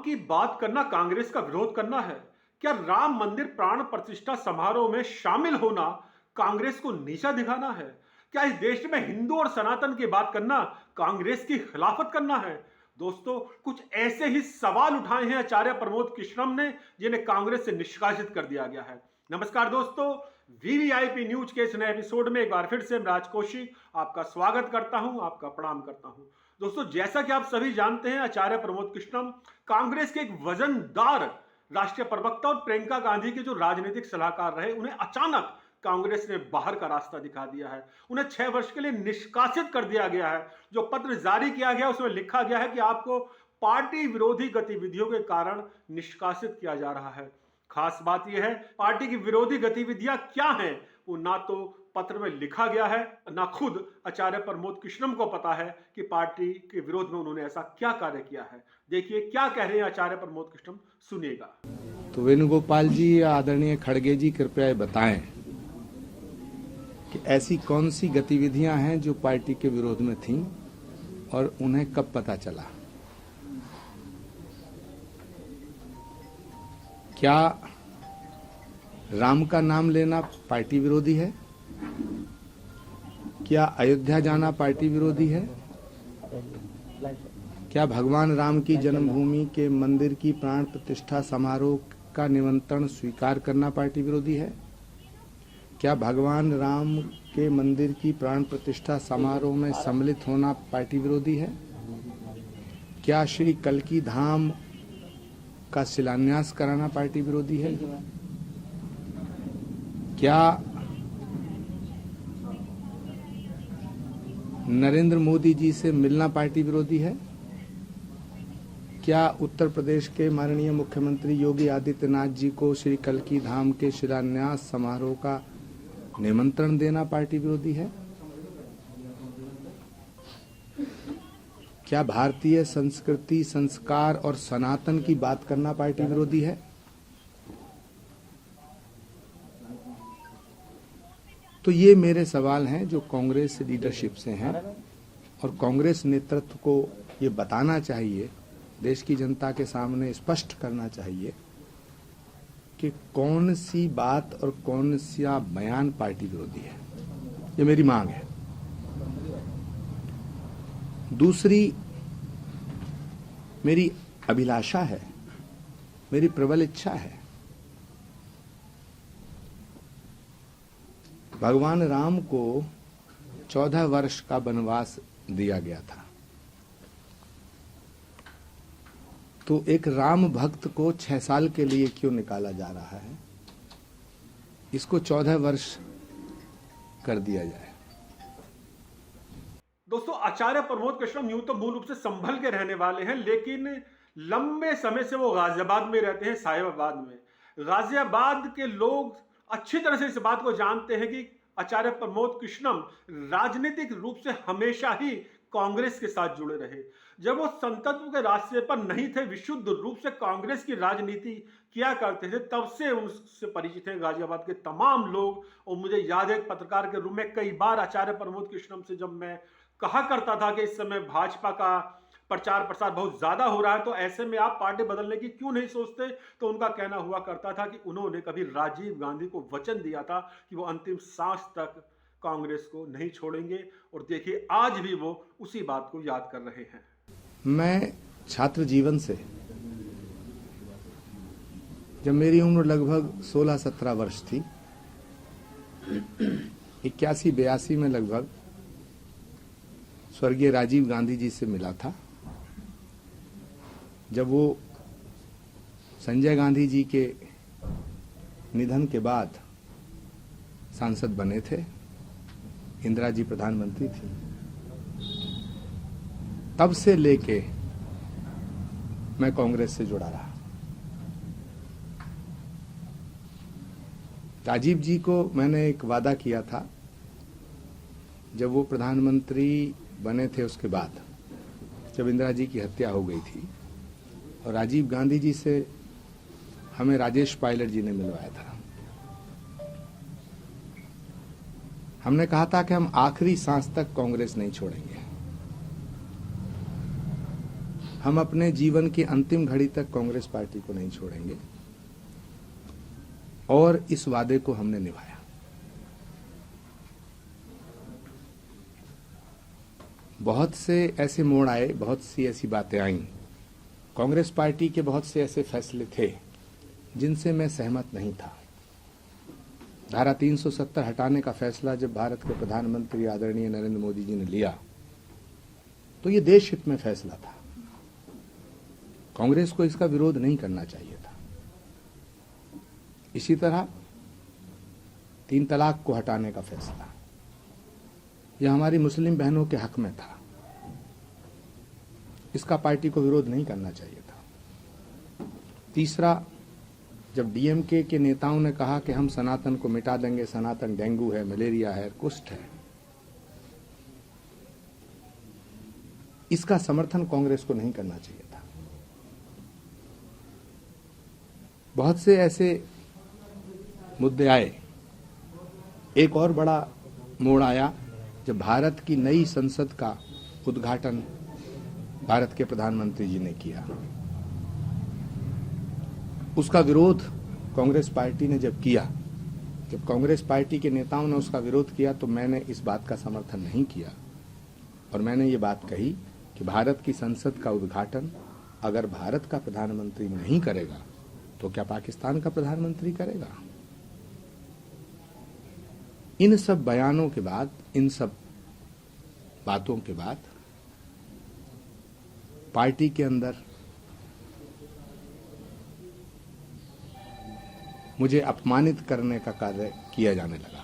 की बात करना कांग्रेस का विरोध करना है? क्या राम मंदिर प्राण प्रतिष्ठा समारोह में शामिल होना कांग्रेस को नीचा दिखाना है? क्या इस देश में हिंदू और सनातन की बात करना कांग्रेस की खिलाफत करना है? दोस्तों, कुछ ऐसे ही सवाल उठाए हैं आचार्य प्रमोद कृष्णम ने, जिन्हें कांग्रेस से निष्कासित कर दिया गया है। नमस्कार दोस्तों, वीवीआईपी न्यूज के इस नए एपिसोड में एक बार फिर से राज कौशिक आपका स्वागत करता हूं, आपका प्रणाम करता हूं। दोस्तों, जैसा कि आप सभी जानते हैं, आचार्य प्रमोद कृष्णम कांग्रेस के एक वजनदार राष्ट्रीय प्रवक्ता और प्रियंका गांधी के जो राजनीतिक सलाहकार रहे, उन्हें अचानक कांग्रेस ने बाहर का रास्ता दिखा दिया है। उन्हें 6 वर्ष के लिए निष्कासित कर दिया गया है। जो पत्र जारी किया गया उसमें लिखा गया है कि आपको पार्टी विरोधी गतिविधियों के कारण निष्कासित किया जा रहा है। खास बात यह है, पार्टी की विरोधी गतिविधियां क्या हैं वो ना तो पत्र में लिखा गया है, ना खुद आचार्य प्रमोद कृष्णम को पता है कि पार्टी के विरोध में उन्होंने ऐसा क्या कार्य किया है। देखिए क्या कह रहे हैं आचार्य प्रमोद कृष्णम, सुनिएगा। तो वेणुगोपाल जी या आदरणीय खड़गे जी कृपया बताएं कि ऐसी कौन सी गतिविधियां हैं जो पार्टी के विरोध में थीं और उन्हें कब पता चला। क्या राम का नाम लेना पार्टी विरोधी है? क्या अयोध्या जाना पार्टी विरोधी है? क्या भगवान राम की जन्मभूमि के मंदिर की प्राण प्रतिष्ठा समारोह का निमंत्रण स्वीकार करना पार्टी विरोधी है? क्या भगवान राम के मंदिर की प्राण प्रतिष्ठा समारोह में सम्मिलित होना पार्टी विरोधी है? क्या श्री कल्की धाम का शिलान्यास कराना पार्टी विरोधी है? क्या नरेंद्र मोदी जी से मिलना पार्टी विरोधी है? क्या उत्तर प्रदेश के माननीय मुख्यमंत्री योगी आदित्यनाथ जी को श्री कल्की धाम के शिलान्यास समारोह का निमंत्रण देना पार्टी विरोधी है? क्या भारतीय संस्कृति, संस्कार और सनातन की बात करना पार्टी विरोधी है? तो ये मेरे सवाल हैं जो कांग्रेस लीडरशिप से हैं और कांग्रेस नेतृत्व को ये बताना चाहिए, देश की जनता के सामने स्पष्ट करना चाहिए कि कौन सी बात और कौन सा बयान पार्टी विरोधी है। ये मेरी मांग है। दूसरी मेरी अभिलाषा है, मेरी प्रबल इच्छा है, भगवान राम को 14 वर्ष का वनवास दिया गया था, तो एक राम भक्त को 6 साल के लिए क्यों निकाला जा रहा है? इसको 14 वर्ष कर दिया जाए। दोस्तों, आचार्य प्रमोद कृष्णम यूं तो मूल रूप से संभल के रहने वाले हैं, लेकिन लंबे समय से वो गाजियाबाद में रहते हैं, साहिबाबाद में। गाजियाबाद के लोग अच्छी तरह से इस बात को जानते हैं कि आचार्य प्रमोद कृष्णम राजनीतिक रूप से हमेशा ही कांग्रेस के साथ जुड़े रहे। जब वो संतत्व के रास्ते पर नहीं थे, विशुद्ध रूप से कांग्रेस की राजनीति किया करते थे, तब से उनसे परिचित हैं गाजियाबाद के तमाम लोग। और मुझे याद है, एक पत्रकार के रूप में कई बार आचार्य प्रमोद कृष्णम से जब मैं कहा करता था कि इस समय भाजपा का प्रचार प्रसार बहुत ज्यादा हो रहा है, तो ऐसे में आप पार्टी बदलने की क्यों नहीं सोचते, तो उनका कहना हुआ करता था कि उन्होंने कभी राजीव गांधी को वचन दिया था कि वो अंतिम सांस तक कांग्रेस को नहीं छोड़ेंगे। और देखिए, आज भी वो उसी बात को याद कर रहे हैं। मैं छात्र जीवन से, जब मेरी उम्र लगभग 16-17 वर्ष थी, 81-82 में लगभग स्वर्गीय राजीव गांधी जी से मिला था। जब वो संजय गांधी जी के निधन के बाद सांसद बने थे, इंदिरा जी प्रधानमंत्री थी, तब से लेके मैं कांग्रेस से जुड़ा रहा। राजीव जी को मैंने एक वादा किया था, जब वो प्रधानमंत्री बने थे उसके बाद, जब इंदिरा जी की हत्या हो गई थी और राजीव गांधी जी से हमें राजेश पायलट जी ने मिलवाया था। हमने कहा था कि हम आखिरी सांस तक कांग्रेस नहीं छोड़ेंगे। हम अपने जीवन की अंतिम घड़ी तक कांग्रेस पार्टी को नहीं छोड़ेंगे और इस वादे को हमने निभाया। बहुत से ऐसे मोड़ आए, बहुत सी ऐसी बातें आईं। कांग्रेस पार्टी के बहुत से ऐसे फैसले थे जिनसे मैं सहमत नहीं था। धारा 370 हटाने का फैसला जब भारत के प्रधानमंत्री आदरणीय नरेंद्र मोदी जी ने लिया तो ये देश हित में फैसला था। कांग्रेस को इसका विरोध नहीं करना चाहिए था। इसी तरह 3 तलाक को हटाने का फैसला, यह हमारी मुस्लिम बहनों के हक में था। इसका पार्टी को विरोध नहीं करना चाहिए था। तीसरा, जब डीएमके के नेताओं ने कहा कि हम सनातन को मिटा देंगे, सनातन डेंगू है, मलेरिया है, कुष्ठ है, इसका समर्थन कांग्रेस को नहीं करना चाहिए था। बहुत से ऐसे मुद्दे आए। एक और बड़ा मोड़ आया जब भारत की नई संसद का उद्घाटन भारत के प्रधानमंत्री जी ने किया। उसका विरोध कांग्रेस पार्टी ने जब किया, जब कांग्रेस पार्टी के नेताओं ने उसका विरोध किया तो मैंने इस बात का समर्थन नहीं किया और मैंने ये बात कही कि भारत की संसद का उद्घाटन अगर भारत का प्रधानमंत्री नहीं करेगा तो क्या पाकिस्तान का प्रधानमंत्री करेगा। इन सब बयानों के बाद, इन सब बातों के बाद पार्टी के अंदर मुझे अपमानित करने का कार्य किया जाने लगा।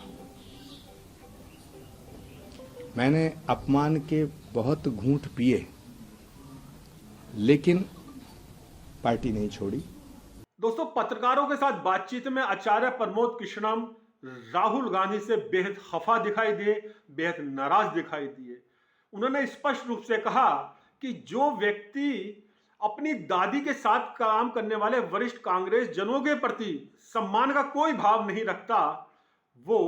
मैंने अपमान के बहुत घूंट पिए लेकिन पार्टी नहीं छोड़ी। दोस्तों, पत्रकारों के साथ बातचीत में आचार्य प्रमोद कृष्णम राहुल गांधी से बेहद खफा दिखाई दिए, बेहद नाराज दिखाई दिए। उन्होंने स्पष्ट रूप से कहा कि जो व्यक्ति अपनी दादी के साथ काम करने वाले वरिष्ठ कांग्रेस जनों के प्रति सम्मान का कोई भाव नहीं रखता, वो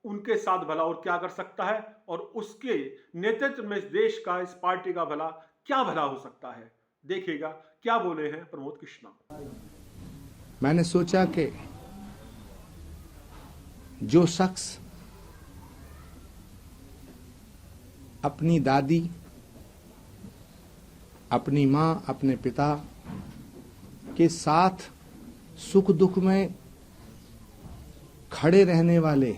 उनके साथ भला और क्या कर सकता है, और उसके नेतृत्व में इस देश का, इस पार्टी का भला क्या भला हो सकता है। देखिएगा क्या बोले हैं प्रमोद कृष्णम। मैंने सोचा कि जो शख्स अपनी दादी, अपनी मां, अपने पिता के साथ सुख दुख में खड़े रहने वाले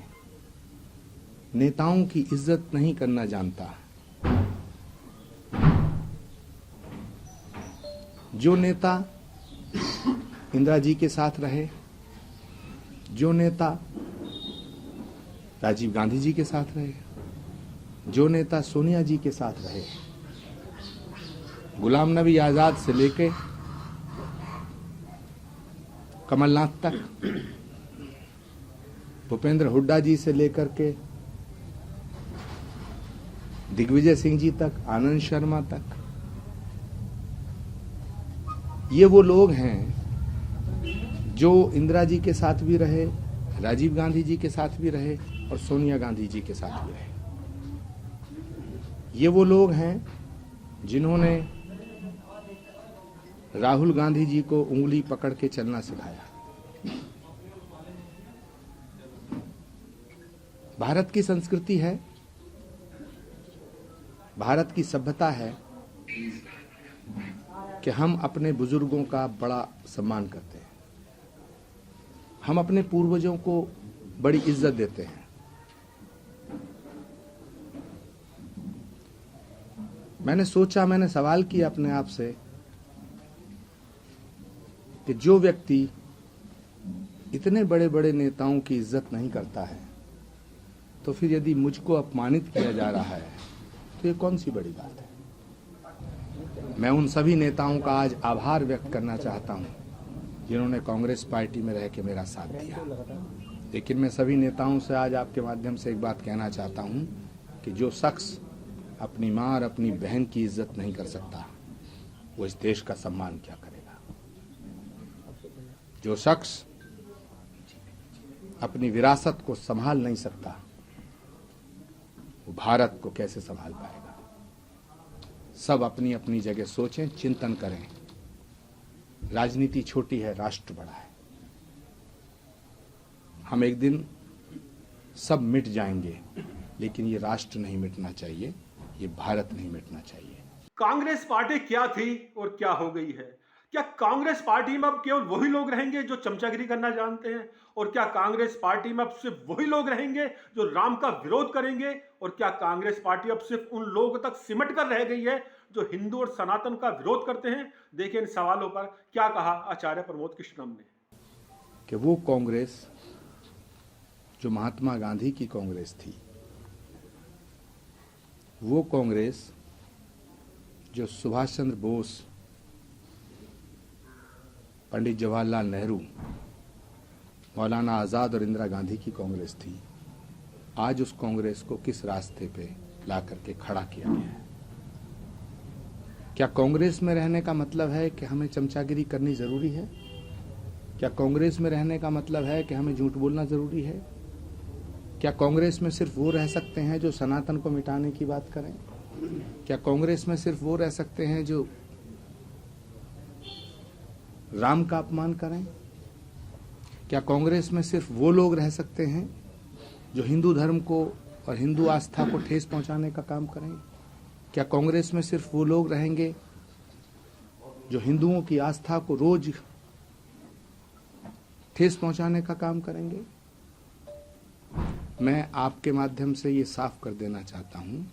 नेताओं की इज्जत नहीं करना जानता, जो नेता इंदिरा जी के साथ रहे, जो नेता राजीव गांधी जी के साथ रहे, जो नेता सोनिया जी के साथ रहे, गुलाम नबी आजाद से लेके कमलनाथ तक, भूपेंद्र हुड्डा जी से लेकर के दिग्विजय सिंह जी तक, आनंद शर्मा तक, ये वो लोग हैं जो इंदिरा जी के साथ भी रहे, राजीव गांधी जी के साथ भी रहे और सोनिया गांधी जी के साथ भी रहे। ये वो लोग हैं जिन्होंने राहुल गांधी जी को उंगली पकड़ के चलना सिखाया। भारत की संस्कृति है, भारत की सभ्यता है कि हम अपने बुजुर्गों का बड़ा सम्मान करते हैं, हम अपने पूर्वजों को बड़ी इज्जत देते हैं। मैंने सोचा, मैंने सवाल किया अपने आप से कि जो व्यक्ति इतने बड़े बड़े नेताओं की इज्जत नहीं करता है, तो फिर यदि मुझको अपमानित किया जा रहा है तो ये कौन सी बड़ी बात है। मैं उन सभी नेताओं का आज आभार व्यक्त करना चाहता हूं जिन्होंने कांग्रेस पार्टी में रह के मेरा साथ दिया। लेकिन मैं सभी नेताओं से आज आपके माध्यम से एक बात कहना चाहता हूं कि जो शख्स अपनी मां और अपनी बहन की इज्जत नहीं कर सकता, वो इस देश का सम्मान क्या करेगा। जो शख्स अपनी विरासत को संभाल नहीं सकता, वो भारत को कैसे संभाल पाएगा। सब अपनी अपनी जगह सोचें, चिंतन करें। राजनीति छोटी है, राष्ट्र बड़ा है। हम एक दिन सब मिट जाएंगे, लेकिन ये राष्ट्र नहीं मिटना चाहिए, ये भारत नहीं मिटना चाहिए। कांग्रेस पार्टी क्या थी और क्या हो गई है? क्या कांग्रेस पार्टी में अब केवल वही लोग रहेंगे जो चमचागिरी करना जानते हैं? और क्या कांग्रेस पार्टी में अब सिर्फ वही लोग रहेंगे जो राम का विरोध करेंगे? और क्या कांग्रेस पार्टी अब सिर्फ उन लोगों तक सिमट कर रह गई है जो हिंदू और सनातन का विरोध करते हैं? देखिए इन सवालों पर क्या कहा आचार्य प्रमोद कृष्णम ने। कि वो कांग्रेस जो महात्मा गांधी की कांग्रेस थी, वो कांग्रेस जो सुभाष चंद्र बोस, पंडित जवाहरलाल नेहरू, मौलाना आज़ाद और इंदिरा गांधी की कांग्रेस थी, आज उस कांग्रेस को किस रास्ते पे ला करके खड़ा किया गया है? क्या कांग्रेस में रहने का मतलब है कि हमें चमचागिरी करनी जरूरी है? क्या कांग्रेस में रहने का मतलब है कि हमें झूठ बोलना जरूरी है? क्या कांग्रेस में सिर्फ वो रह सकते हैं जो सनातन को मिटाने की बात करें? क्या कांग्रेस में सिर्फ वो रह सकते हैं जो राम का अपमान करें? क्या कांग्रेस में सिर्फ वो लोग रह सकते हैं जो हिंदू धर्म को और हिंदू आस्था को ठेस पहुंचाने का काम करें? क्या कांग्रेस में सिर्फ वो लोग रहेंगे जो हिंदुओं की आस्था को रोज ठेस पहुंचाने का काम करेंगे? मैं आपके माध्यम से ये साफ कर देना चाहता हूं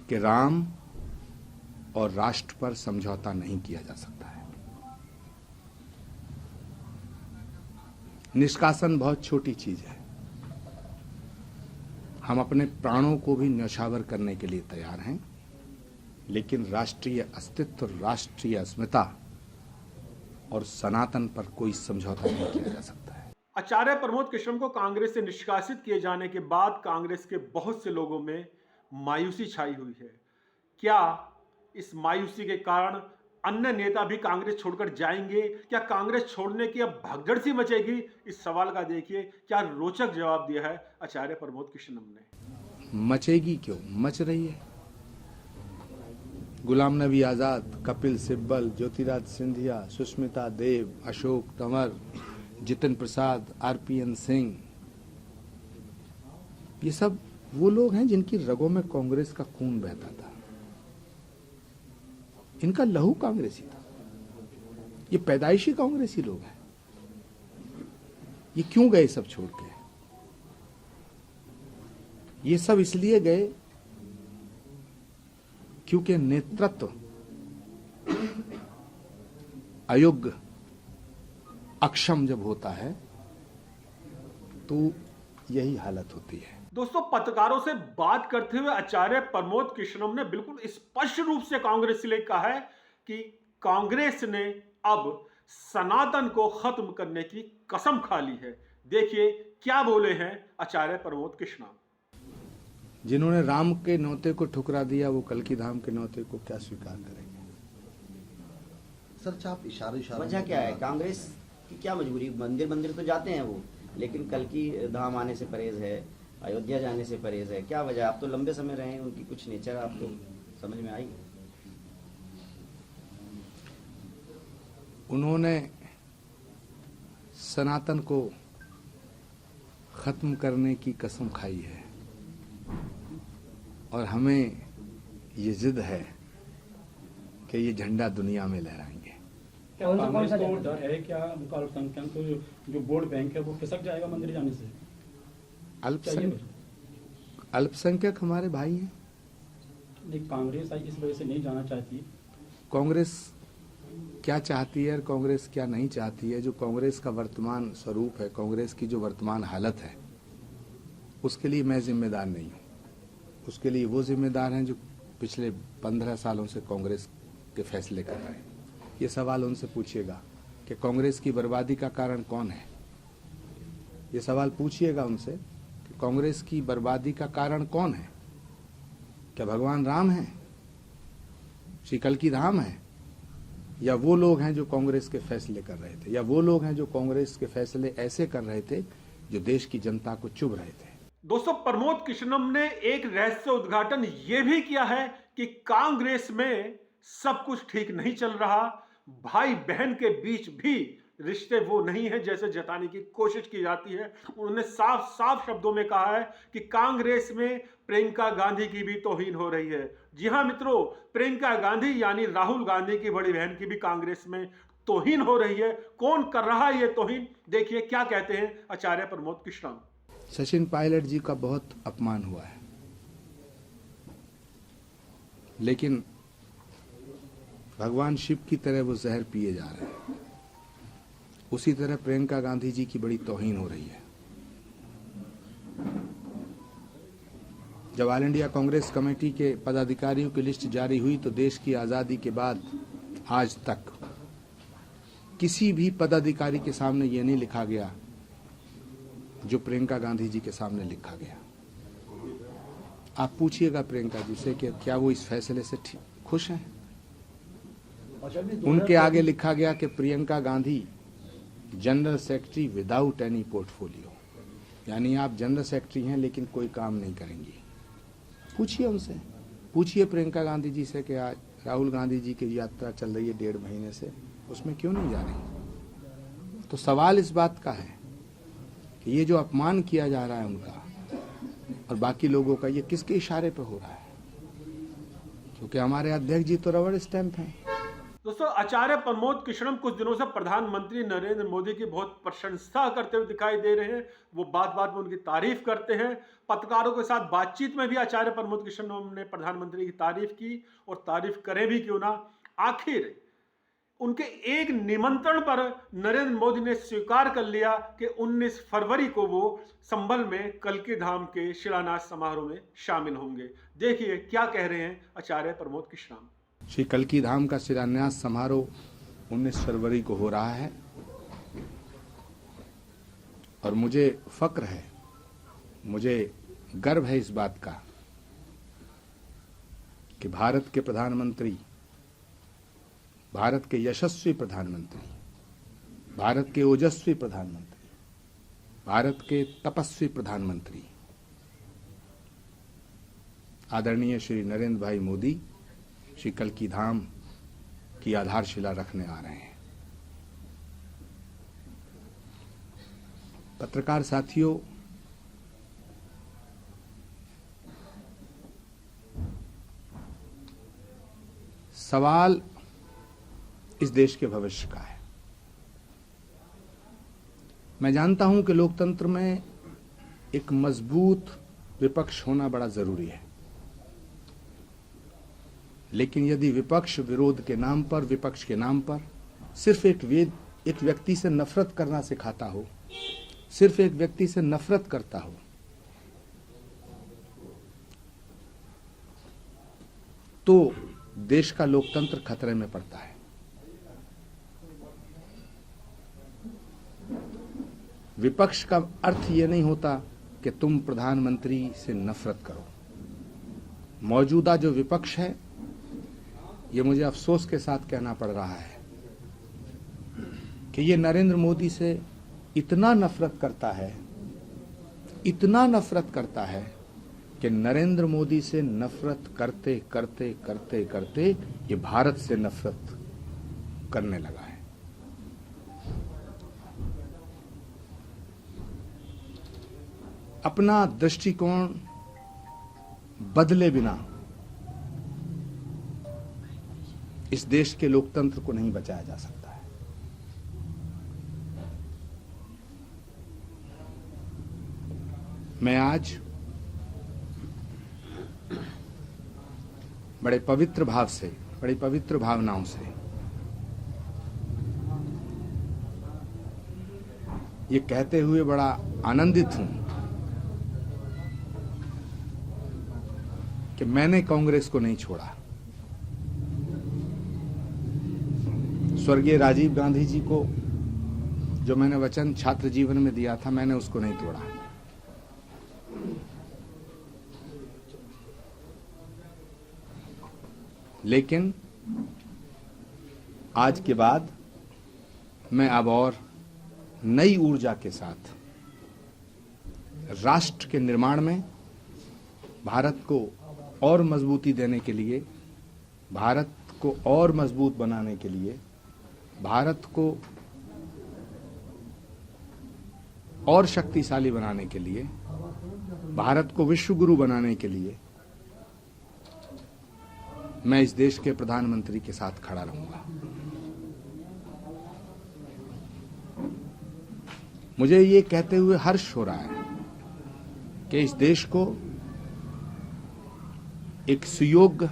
कि राम और राष्ट्र पर समझौता नहीं किया जा सकता है। निष्कासन बहुत छोटी चीज है। हम अपने प्राणों को भी न्यौछावर करने के लिए तैयार हैं, लेकिन राष्ट्रीय अस्तित्व, राष्ट्रीय अस्मिता और सनातन पर कोई समझौता नहीं किया जा सकता है। आचार्य प्रमोद कृष्णम को कांग्रेस से निष्कासित किए जाने के बाद कांग्रेस के बहुत से लोगों में मायूसी छाई हुई है। क्या इस मायूसी के कारण अन्य नेता भी कांग्रेस छोड़कर जाएंगे? क्या कांग्रेस छोड़ने की अब भगदड़ सी मचेगी? इस सवाल का देखिए क्या रोचक जवाब दिया है आचार्य प्रमोद कृष्णम ने। मचेगी क्यों? मच रही है। गुलाम नबी आजाद, कपिल सिब्बल, ज्योतिराज सिंधिया, सुष्मिता देव, अशोक तंवर, जितिन प्रसाद, आरपीएन सिंह, ये सब वो लोग हैं जिनकी रगों में कांग्रेस का खून बहता था। इनका लहू कांग्रेसी था। ये पैदाइशी कांग्रेसी लोग हैं। ये क्यों गए सब छोड़ के? ये सब इसलिए गए क्योंकि नेतृत्व अयोग्य, अक्षम जब होता है तो यही हालत होती है। दोस्तों, पत्रकारों से बात करते हुए आचार्य प्रमोद कृष्णम ने बिल्कुल स्पष्ट रूप से कांग्रेस के लिए कहा है कि कांग्रेस ने अब सनातन को खत्म करने की कसम खा ली है। देखिए क्या बोले हैं आचार्य प्रमोद कृष्णम। जिन्होंने राम के नौते को ठुकरा दिया, वो कल्कि धाम के नौते को क्या स्वीकार करेंगे? सर, आप इशारा वजह क्या है? कांग्रेस की क्या मजबूरी? मंदिर तो जाते हैं वो, लेकिन कल्कि धाम आने से परहेज है, अयोध्या जाने से परहेज है। क्या वजह? आप तो लंबे समय रहे हैं, उनकी कुछ नेचर आपको समझ में आई? उन्होंने सनातन को खत्म करने की कसम खाई है और हमें ये जिद है कि ये झंडा दुनिया में लहराएंगे। क्या कांग्रेस को डर है क्या उनका अल्पसंख्यक जो वोट बैंक है वो खिसक जाएगा मंदिर जाने से? अल्पसंख्यक हमारे भाई हैं। नहीं, कांग्रेस इस वजह से नहीं जाना चाहती। कांग्रेस क्या चाहती है और कांग्रेस क्या नहीं चाहती है, जो कांग्रेस का वर्तमान स्वरूप है, कांग्रेस की जो वर्तमान हालत है, उसके लिए मैं जिम्मेदार नहीं हूँ। उसके लिए वो जिम्मेदार हैं जो पिछले 15 सालों से कांग्रेस के फैसले कर रहे हैं। ये सवाल उनसे पूछिएगा कि कांग्रेस की बर्बादी का कारण कौन है। ये सवाल पूछिएगा उनसे कि कांग्रेस की बर्बादी का कारण कौन है। क्या भगवान राम है, श्री कल्कि धाम है, या वो लोग हैं जो कांग्रेस के फैसले कर रहे थे, या वो लोग हैं जो कांग्रेस के फैसले ऐसे कर रहे थे जो देश की जनता को चुभ रहे थे। दोस्तों, प्रमोद कृष्णम ने एक रहस्य उद्घाटन यह भी किया है कि कांग्रेस में सब कुछ ठीक नहीं चल रहा। भाई बहन के बीच भी रिश्ते वो नहीं है जैसे जताने की कोशिश की जाती है। उन्होंने साफ साफ शब्दों में कहा है कि कांग्रेस में प्रियंका गांधी की भी तौहीन हो रही है। जी हां मित्रों, प्रियंका गांधी यानी राहुल गांधी की बड़ी बहन की भी कांग्रेस में तौहीन हो रही है। कौन कर रहा है ये तौहीन, देखिए क्या कहते हैं आचार्य प्रमोद कृष्णम। सचिन पायलट जी का बहुत अपमान हुआ है, लेकिन भगवान शिव की तरह वो जहर पिए जा रहे हैं। उसी तरह प्रियंका गांधी जी की बड़ी तौहीन हो रही है। जब ऑल इंडिया कांग्रेस कमेटी के पदाधिकारियों की लिस्ट जारी हुई तो देश की आजादी के बाद आज तक किसी भी पदाधिकारी के सामने ये नहीं लिखा गया जो प्रियंका गांधी जी के सामने लिखा गया। आप पूछिएगा प्रियंका जी से कि क्या वो इस फैसले से खुश हैं। उनके आगे लिखा गया कि Priyanka Gandhi general secretary without any portfolio, यानी आप जनरल सेक्रेटरी हैं लेकिन कोई काम नहीं करेंगी। पूछिए उनसे, पूछिए प्रियंका गांधी जी से कि आज राहुल गांधी जी की यात्रा चल रही है 1.5 महीने से, उसमें क्यों नहीं जा रही। तो सवाल इस बात का है कि ये जो अपमान किया जा रहा है उनका और बाकी लोगों का, ये किसके इशारे पर हो रहा है, क्योंकि हमारे अध्यक्ष जी तो रबड़ स्टैंप हैं। दोस्तों, आचार्य प्रमोद कृष्णम कुछ दिनों से प्रधानमंत्री नरेंद्र मोदी की बहुत प्रशंसा करते हुए दिखाई दे रहे हैं। वो बात बात में उनकी तारीफ करते हैं। पत्रकारों के साथ बातचीत में भी आचार्य प्रमोद कृष्णम ने प्रधानमंत्री की तारीफ की, और तारीफ करें भी क्यों ना, आखिर उनके एक निमंत्रण पर नरेंद्र मोदी ने स्वीकार कर लिया कि 19 फरवरी को वो संभल में कल्की धाम के शिलान्यास समारोह में शामिल होंगे। देखिए क्या कह रहे हैं आचार्य प्रमोद कृष्णम। श्री कल्की धाम का शिलान्यास समारोह 19 फरवरी को हो रहा है और मुझे फक्र है, मुझे गर्व है इस बात का कि भारत के प्रधानमंत्री, भारत के यशस्वी प्रधानमंत्री, भारत के ओजस्वी प्रधानमंत्री, भारत के तपस्वी प्रधानमंत्री आदरणीय श्री नरेंद्र भाई मोदी श्री कल्की धाम की आधारशिला रखने आ रहे हैं। पत्रकार साथियों, सवाल इस देश के भविष्य का है। मैं जानता हूं कि लोकतंत्र में एक मजबूत विपक्ष होना बड़ा जरूरी है, लेकिन यदि विपक्ष विरोध के नाम पर, विपक्ष के नाम पर सिर्फ एक व्यक्ति से नफरत करना सिखाता हो, सिर्फ एक व्यक्ति से नफरत करता हो, तो देश का लोकतंत्र खतरे में पड़ता है। विपक्ष का अर्थ यह नहीं होता कि तुम प्रधानमंत्री से नफरत करो। मौजूदा जो विपक्ष है, ये मुझे अफसोस के साथ कहना पड़ रहा है कि ये नरेंद्र मोदी से इतना नफरत करता है, इतना नफरत करता है कि नरेंद्र मोदी से नफरत करते करते करते करते ये भारत से नफरत करने लगा है। अपना दृष्टिकोण बदले बिना इस देश के लोकतंत्र को नहीं बचाया जा सकता है। मैं आज बड़े पवित्र भाव से, बड़ी पवित्र भावनाओं से ये कहते हुए बड़ा आनंदित हूं कि मैंने कांग्रेस को नहीं छोड़ा। स्वर्गीय राजीव गांधी जी को जो मैंने वचन छात्र जीवन में दिया था, मैंने उसको नहीं तोड़ा। लेकिन आज के बाद मैं अब और नई ऊर्जा के साथ राष्ट्र के निर्माण में, भारत को और मजबूती देने के लिए, भारत को और मजबूत बनाने के लिए, भारत को और शक्तिशाली बनाने के लिए, भारत को विश्व गुरु बनाने के लिए मैं इस देश के प्रधानमंत्री के साथ खड़ा रहूंगा। मुझे ये कहते हुए हर्ष हो रहा है कि इस देश को एक सुयोग्य,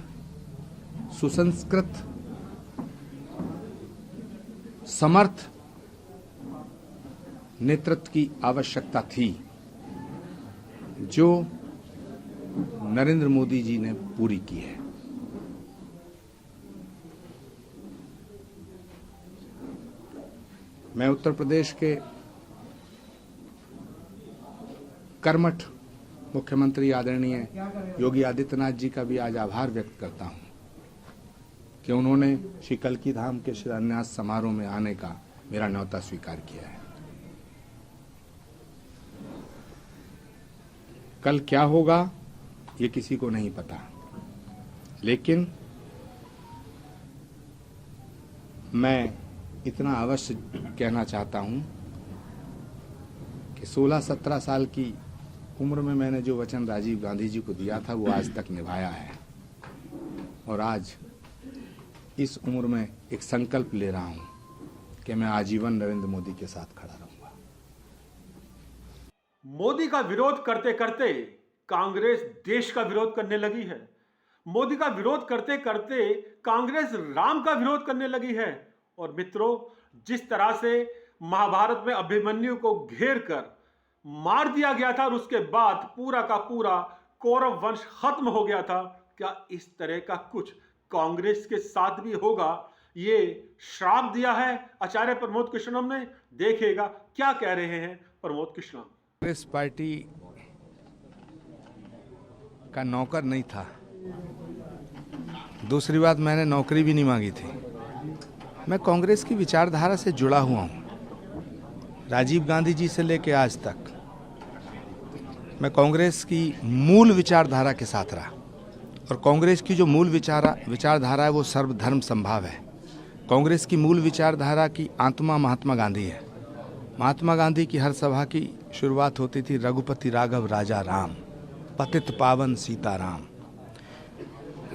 सुसंस्कृत, समर्थ नेतृत्व की आवश्यकता थी, जो नरेंद्र मोदी जी ने पूरी की है। मैं उत्तर प्रदेश के कर्मठ मुख्यमंत्री आदरणीय योगी आदित्यनाथ जी का भी आज आभार व्यक्त करता हूं कि उन्होंने श्री कल्की धाम के शिलान्यास समारोह में आने का मेरा न्योता स्वीकार किया है। कल क्या होगा ये किसी को नहीं पता, लेकिन मैं इतना अवश्य कहना चाहता हूं कि 16-17 साल की उम्र में मैंने जो वचन राजीव गांधी जी को दिया था वो आज तक निभाया है, और आज इस उम्र में एक संकल्प ले रहा हूं कि मैं आजीवन नरेंद्र मोदी के साथ खड़ा रहूंगा। मोदी का विरोध करते करते कांग्रेस देश का विरोध करने लगी है। मोदी का विरोध करते करते कांग्रेस राम का विरोध करने लगी है। और मित्रों, जिस तरह से महाभारत में अभिमन्यु को घेर कर मार दिया गया था और उसके बाद पूरा का पूरा कौरव वंश खत्म हो गया था, क्या इस तरह का कुछ कांग्रेस के साथ भी होगा? ये श्राप दिया है आचार्य प्रमोद कृष्णम ने। देखिएगा क्या कह रहे हैं प्रमोद कृष्णम। कांग्रेस पार्टी का नौकर नहीं था। दूसरी बात, मैंने नौकरी भी नहीं मांगी थी। मैं कांग्रेस की विचारधारा से जुड़ा हुआ हूं। राजीव गांधी जी से लेकर आज तक मैं कांग्रेस की मूल विचारधारा के साथ रहा, और कांग्रेस की जो मूल विचारधारा है वो सर्वधर्म संभाव है। कांग्रेस की मूल विचारधारा की आत्मा महात्मा गांधी है। महात्मा गांधी की हर सभा की शुरुआत होती थी, रघुपति राघव राजा राम, पतित पावन सीताराम।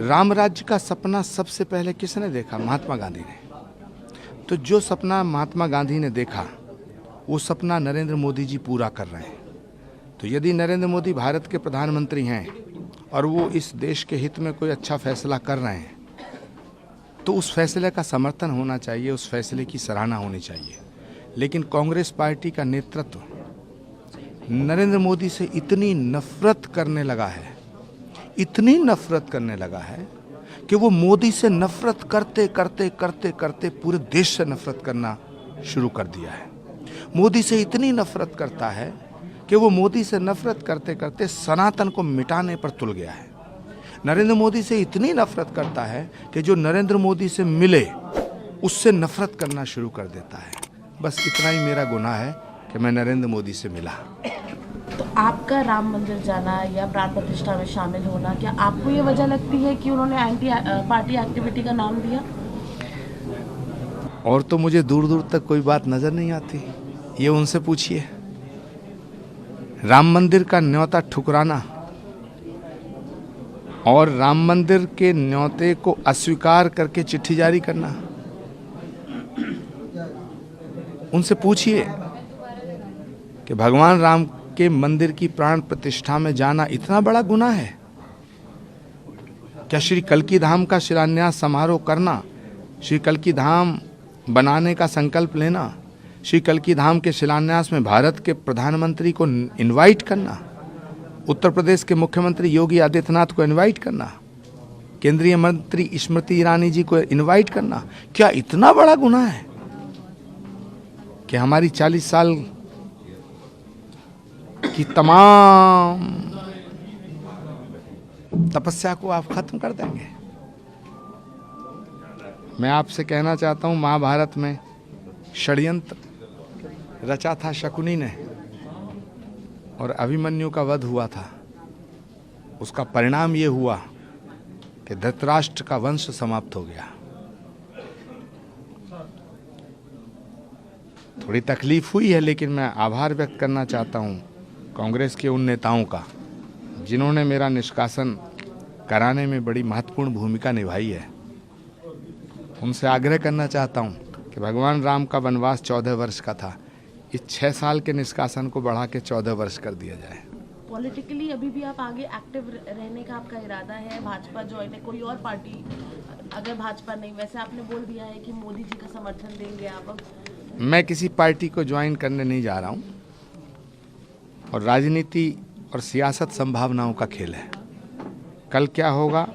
राम राज्य का सपना सबसे पहले किसने देखा? महात्मा गांधी ने। तो जो सपना महात्मा गांधी ने देखा, वो सपना नरेंद्र मोदी जी पूरा कर रहे हैं। तो यदि नरेंद्र मोदी भारत के प्रधानमंत्री हैं और वो इस देश के हित में कोई अच्छा फैसला कर रहे हैं, तो उस फैसले का समर्थन होना चाहिए, उस फैसले की सराहना होनी चाहिए। लेकिन कांग्रेस पार्टी का नेतृत्व नरेंद्र मोदी से इतनी नफरत करने लगा है, इतनी नफरत करने लगा है कि वो मोदी से नफरत करते करते करते करते पूरे देश से नफरत करना शुरू कर दिया है। मोदी से इतनी नफरत करता है कि वो मोदी से नफरत करते करते सनातन को मिटाने पर तुल गया है। नरेंद्र मोदी से इतनी नफरत करता है कि जो नरेंद्र मोदी से मिले उससे नफरत करना शुरू कर देता है। बस इतना ही मेरा गुनाह है कि मैं नरेंद्र मोदी से मिला। तो आपका राम मंदिर जाना या प्राण प्रतिष्ठा में शामिल होना, क्या आपको ये वजह लगती है कि उन्होंने एंटी पार्टी एक्टिविटी का नाम दिया? और तो मुझे दूर दूर तक कोई बात नजर नहीं आती, ये उनसे पूछिए। राम मंदिर का न्योता ठुकराना और राम मंदिर के न्योते को अस्वीकार करके चिट्ठी जारी करना, उनसे पूछिए कि भगवान राम के मंदिर की प्राण प्रतिष्ठा में जाना इतना बड़ा गुनाह है क्या? श्री कल्की धाम का शिलान्यास समारोह करना, श्री कल्की धाम बनाने का संकल्प लेना, श्री कल्की धाम के शिलान्यास में भारत के प्रधानमंत्री को इनवाइट करना, उत्तर प्रदेश के मुख्यमंत्री योगी आदित्यनाथ को इनवाइट करना, केंद्रीय मंत्री स्मृति ईरानी जी को इनवाइट करना, क्या इतना बड़ा गुनाह है कि हमारी 40 साल की तमाम तपस्या को आप खत्म कर देंगे? मैं आपसे कहना चाहता हूं, महाभारत में षड्यंत्र रचा था शकुनी ने, और अभिमन्यु का वध हुआ था, उसका परिणाम ये हुआ कि धृतराष्ट्र का वंश समाप्त हो गया। थोड़ी तकलीफ हुई है, लेकिन मैं आभार व्यक्त करना चाहता हूँ कांग्रेस के उन नेताओं का जिन्होंने मेरा निष्कासन कराने में बड़ी महत्वपूर्ण भूमिका निभाई है। उनसे आग्रह करना चाहता हूँ कि भगवान राम का वनवास 14 वर्ष का था, इस 6 साल के निष्कासन को बढ़ा के 14 वर्ष कर दिया जाए। पॉलिटिकली अभी भी आप आगे एक्टिव रहने का आपका इरादा है? भाजपा ज्वाइन है, कोई और पार्टी अगर भाजपा नहीं, वैसे आपने बोल दिया है कि मोदी जी का समर्थन देंगे आप? अब मैं किसी पार्टी को ज्वाइन करने नहीं जा रहा हूँ, और राजनीति और सियासत संभावनाओं का खेल है। कल क्या होगा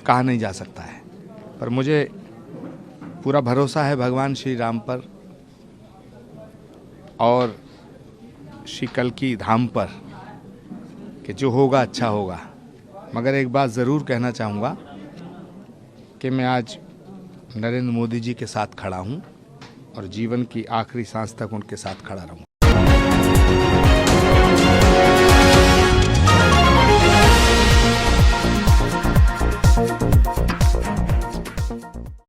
कहा नहीं जा सकता है, पर मुझे पूरा भरोसा है भगवान श्री राम पर और श्री कल्कि धाम पर कि जो होगा अच्छा होगा। मगर एक बात ज़रूर कहना चाहूँगा कि मैं आज नरेंद्र मोदी जी के साथ खड़ा हूँ और जीवन की आखिरी सांस तक उनके साथ खड़ा रहूँगा।